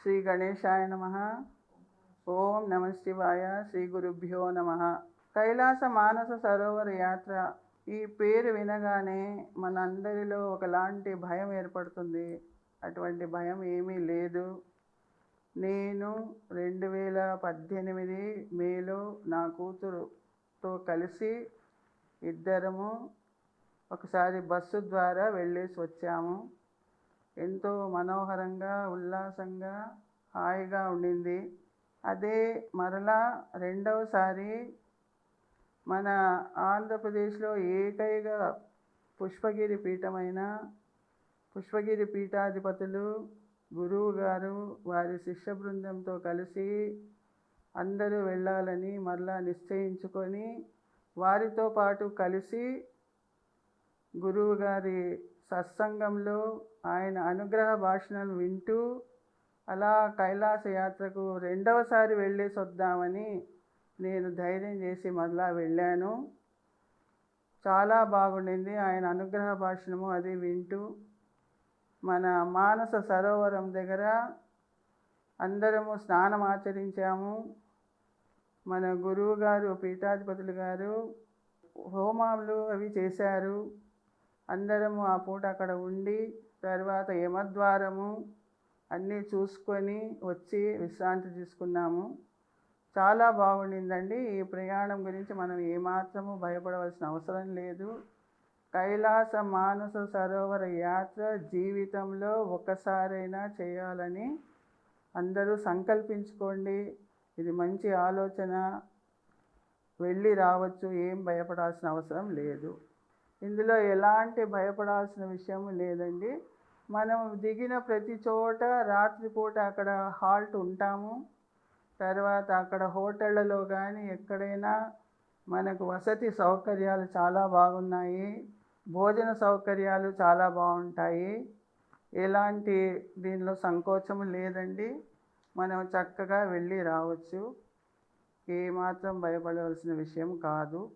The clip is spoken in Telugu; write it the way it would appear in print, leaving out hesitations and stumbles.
శ్రీ గణేశాయ నమః. ఓం నమ శివాయ. శ్రీ గురుభ్యో నమః. కైలాస మానస సరోవర యాత్ర ఈ పేరు వినగానే మనందరిలో ఒకలాంటి భయం ఏర్పడుతుంది. అటువంటి భయం ఏమీ లేదు. నేను 2018 మేలో నా కూతురుతో కలిసి ఇద్దరము ఒకసారి బస్సు ద్వారా వెళ్ళేసి వచ్చాము. ఎంతో మనోహరంగా, ఉల్లాసంగా, హాయిగా ఉండింది. అదే మరలా రెండవసారి మన ఆంధ్రప్రదేశ్లో ఏకైక పుష్పగిరి పీఠమైన పుష్పగిరి పీఠాధిపతులు గురువు గారు వారి శిష్య బృందంతో కలిసి అందరూ వెళ్ళాలని మరలా నిశ్చయించుకొని వారితో పాటు కలిసి గురువు గారి సత్సంగంలో ఆయన అనుగ్రహ భాషణలు వింటూ అలా కైలాస యాత్రకు రెండవసారి వెళ్ళేసి వద్దామని నేను ధైర్యం చేసి మరలా వెళ్ళాను. చాలా బాగుండింది. ఆయన అనుగ్రహ భాషణము అది వింటూ మన మానస సరోవరం దగ్గర అందరము స్నానం ఆచరించాము. మన గురువు గారు పీఠాధిపతులు గారు హోమాలు అవి చేశారు. అందరము ఆ పూట అక్కడ ఉండి తర్వాత యమద్వారము అన్నీ చూసుకొని వచ్చి విశ్రాంతి తీసుకున్నాము. చాలా బాగుండిందండి. ఈ ప్రయాణం గురించి మనం ఏమాత్రము భయపడవలసిన అవసరం లేదు. కైలాస మానస సరోవర యాత్ర జీవితంలో ఒకసారైనా చేయాలని అందరూ సంకల్పించుకోండి. ఇది మంచి ఆలోచన. వెళ్ళి రావచ్చు. ఏం భయపడాల్సిన అవసరం లేదు. ఇందులో ఎలాంటి భయపడాల్సిన విషయం లేదండి. మనం దిగిన ప్రతి చోట రాత్రిపూట అక్కడ హాల్ట్ ఉంటాము. తర్వాత అక్కడ హోటళ్ళలో కానీ ఎక్కడైనా మనకు వసతి సౌకర్యాలు చాలా బాగున్నాయి. భోజన సౌకర్యాలు చాలా బాగుంటాయి. ఎలాంటి దీనిలో సంకోచం లేదండి. మనం చక్కగా వెళ్ళి రావచ్చు. ఏమాత్రం భయపడవలసిన విషయం కాదు.